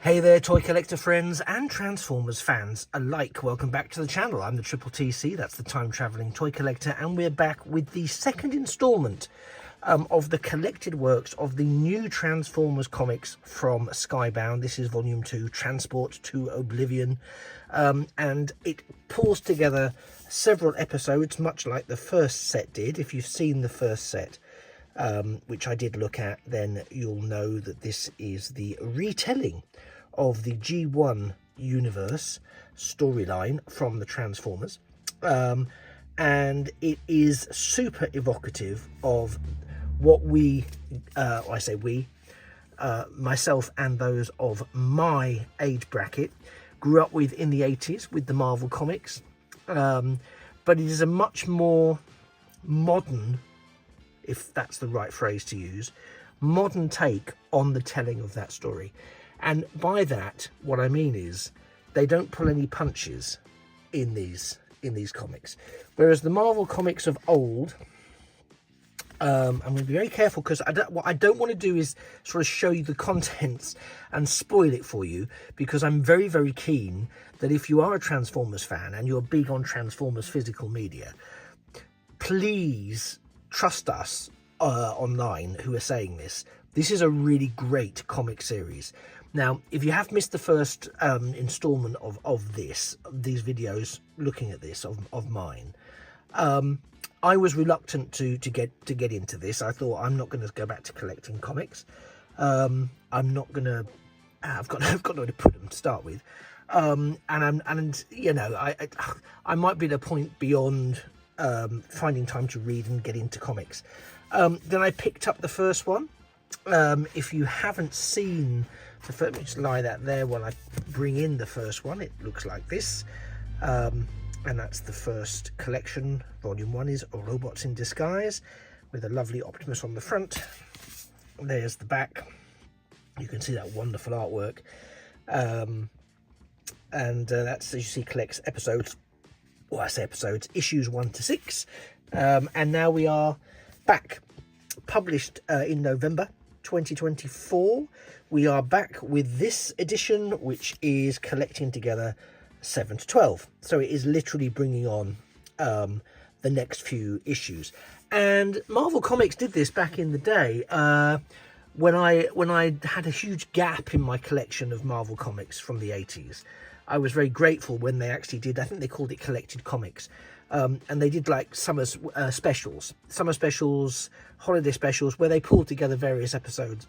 Hey there, toy collector friends and Transformers fans alike. Welcome back to the channel. I'm the Triple TC, that's the time travelling toy collector, and we're back with the second instalment of the collected works of the new Transformers comics from Skybound. This is volume 2, Transport to Oblivion, and it pulls together several episodes, much like the first set did. If you've seen the first set, which I did look at, then you'll know that this is the retelling of the G1 universe storyline from the Transformers, and it is super evocative of what myself and those of my age bracket grew up with in the 80s with the Marvel comics, but it is a much more modern, if that's the right phrase to use, modern take on the telling of that story. And by that, what I mean is they don't pull any punches in these comics, whereas the Marvel comics of old, I'm going to be very careful because what I don't want to do is sort of show you the contents and spoil it for you, because I'm very, very keen that if you are a Transformers fan and you're big on Transformers physical media, please trust us online who are saying this. This is a really great comic series. Now, if you have missed the first installment of these videos looking at this of mine, I was reluctant to get into this. I thought, I'm not going to go back to collecting comics. I'm not going to. I've got nowhere to put them to start with, and you know, I might be at a point beyond finding time to read and get into comics. Then I picked up the first one. If you haven't seen the first, let me just lie that there while I bring in the first one. It looks like this, and that's the first collection. Volume 1 is Robots in Disguise, with a lovely Optimus on the front. There's the back. You can see that wonderful artwork, and that's, as you see, collects episodes. Well, I say episodes, issues 1 to 6, and now we are back, published in November 2024. We are back with this edition, which is collecting together 7 to 12. So it is literally bringing on the next few issues. And Marvel Comics did this back in the day, when I had a huge gap in my collection of Marvel Comics from the 80s. I was very grateful when they actually did, I think they called it Collected Comics. And they did like summer specials, holiday specials, where they pulled together various episodes.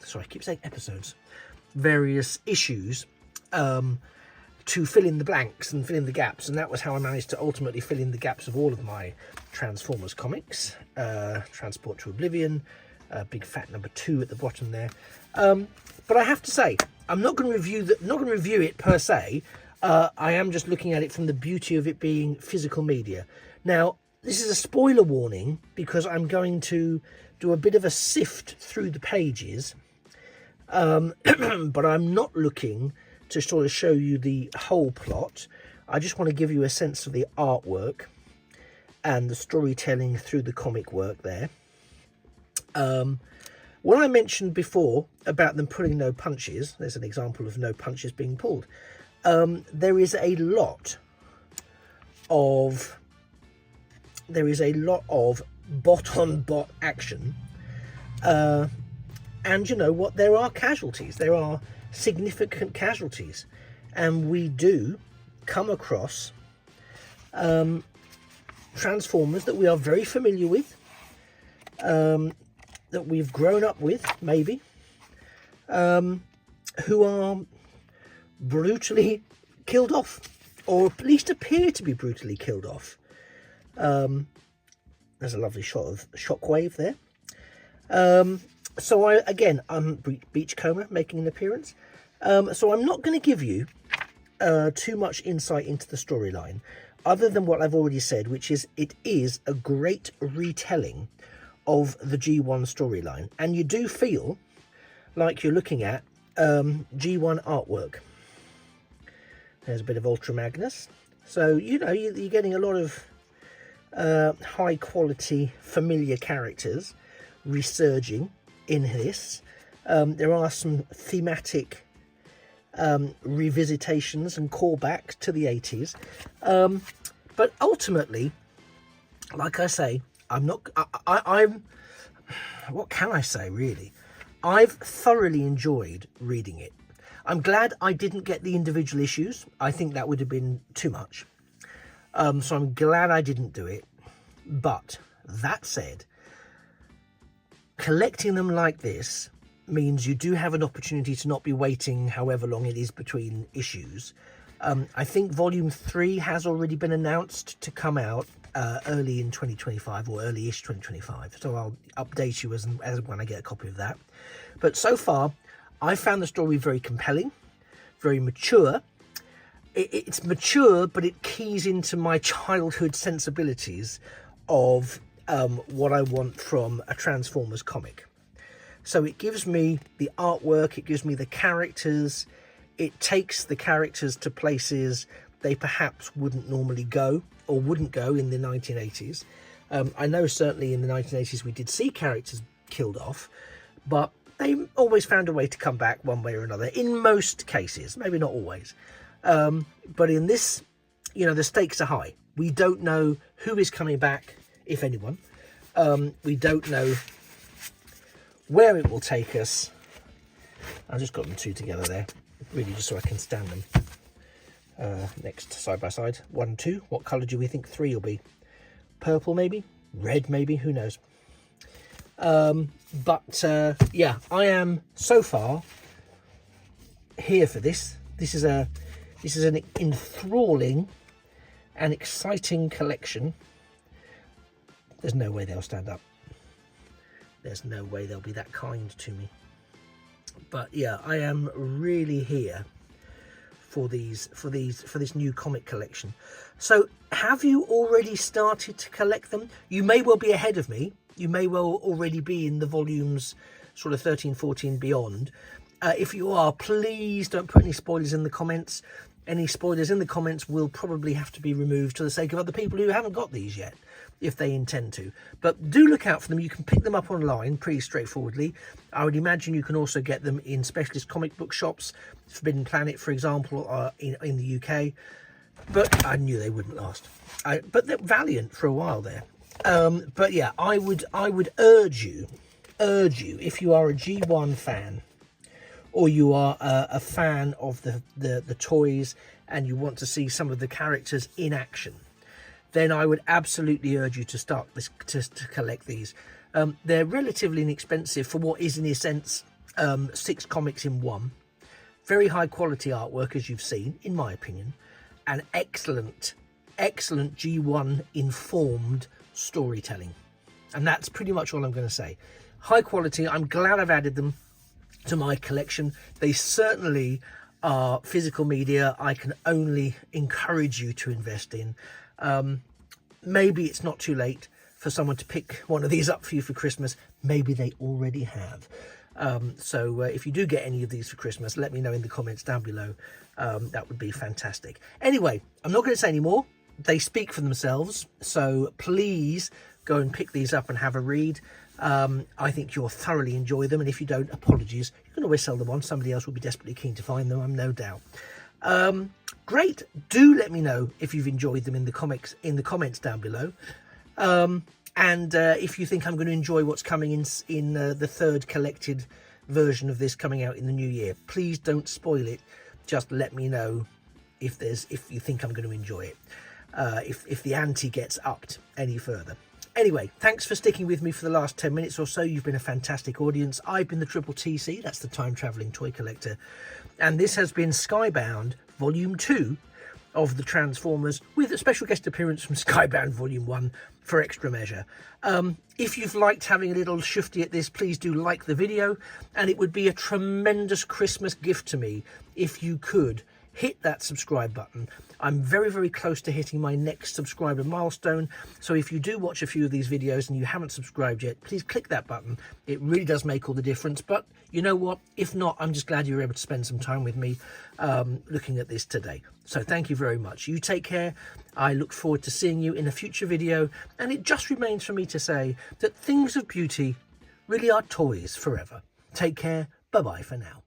Sorry, I keep saying episodes. Various issues to fill in the blanks and fill in the gaps. And that was how I managed to ultimately fill in the gaps of all of my Transformers comics. Transport to Oblivion, big fat number 2 at the bottom there. But I have to say, I'm not going to review it per se. I am just looking at it from the beauty of it being physical media. Now, this is a spoiler warning because I'm going to do a bit of a sift through the pages, but I'm not looking to sort of show you the whole plot. I just want to give you a sense of the artwork and the storytelling through the comic work there. When I mentioned before about them pulling no punches, there's an example of no punches being pulled. There is a lot of bot on bot action, and you know what, there are casualties, there are significant casualties, and we do come across Transformers that we are very familiar with, that we've grown up with maybe, who are brutally killed off, or at least appear to be brutally killed off. There's a lovely shot of Shockwave there. So I'm Beachcomber making an appearance. So I'm not going to give you too much insight into the storyline, other than what I've already said, which is it is a great retelling of the G1 storyline, and you do feel like you're looking at G1 artwork. There's a bit of Ultra Magnus. So, you know, you're getting a lot of high quality familiar characters resurging in this. There are some thematic revisitations and callbacks to the 80s. But ultimately, like I say, I'm what can I say, really? I've thoroughly enjoyed reading it. I'm glad I didn't get the individual issues. I think that would have been too much. So I'm glad I didn't do it. But that said, collecting them like this means you do have an opportunity to not be waiting however long it is between issues. I think volume 3 has already been announced to come out early in 2025 or early-ish 2025. So I'll update you as when I get a copy of that. But so far, I found the story very compelling, very mature. It's mature, but it keys into my childhood sensibilities of what I want from a Transformers comic. So it gives me the artwork, it gives me the characters, it takes the characters to places they perhaps wouldn't normally go or wouldn't go in the 1980s. I know certainly in the 1980s we did see characters killed off, but they always found a way to come back one way or another, in most cases, maybe not always. But in this, the stakes are high. We don't know who is coming back, if anyone. We don't know where it will take us. I just got them two together there, really just so I can stand them next side by side. 1, 2. What colour do we think 3 will be? Purple maybe? Red maybe? Who knows? Yeah, I am so far here for this. This is an enthralling and exciting collection. There's no way they'll stand up. There's no way they'll be that kind to me. But yeah, I am really here for this new comic collection. So have you already started to collect them? You may well be ahead of me. You may well already be in the volumes sort of 13, 14 beyond. If you are, please don't put any spoilers in the comments. Any spoilers in the comments will probably have to be removed for the sake of other people who haven't got these yet, if they intend to. But do look out for them. You can pick them up online pretty straightforwardly. I would imagine you can also get them in specialist comic book shops, Forbidden Planet, for example, in the UK. But I knew they wouldn't last. But they're Valiant for a while there. But yeah, I would urge you, if you are a G1 fan, or you are a fan of the toys and you want to see some of the characters in action, then I would absolutely urge you to start this to collect these. They're relatively inexpensive for what is in a sense 6 comics in one. Very high quality artwork, as you've seen, in my opinion, and excellent G1 informed storytelling. And that's pretty much all I'm going to say. High quality. I'm glad I've added them to my collection. They certainly are physical media I can only encourage you to invest in. Maybe it's not too late for someone to pick one of these up for you for Christmas. Maybe they already have. So if you do get any of these for Christmas, let me know in the comments down below. That would be fantastic. Anyway, I'm not going to say any more. They speak for themselves, so please go and pick these up and have a read. I think you'll thoroughly enjoy them, and if you don't, apologies. You can always sell them on. Somebody else will be desperately keen to find them, I'm no doubt. Great. Do let me know if you've enjoyed them in the comments down below. And if you think I'm going to enjoy what's coming in the third collected version of this coming out in the new year, please don't spoil it. Just let me know if you think I'm going to enjoy it. If the ante gets upped any further. Anyway, thanks for sticking with me for the last 10 minutes or so. You've been a fantastic audience. I've been the Triple TC, that's the Time Travelling Toy Collector. And this has been Skybound Volume 2 of the Transformers, with a special guest appearance from Skybound Volume 1 for extra measure. If you've liked having a little shifty at this, please do like the video. And it would be a tremendous Christmas gift to me if you could hit that subscribe button. I'm very, very close to hitting my next subscriber milestone. So if you do watch a few of these videos and you haven't subscribed yet, please click that button. It really does make all the difference. But you know what? If not, I'm just glad you were able to spend some time with me looking at this today. So thank you very much. You take care. I look forward to seeing you in a future video. And it just remains for me to say that things of beauty really are toys forever. Take care. Bye-bye for now.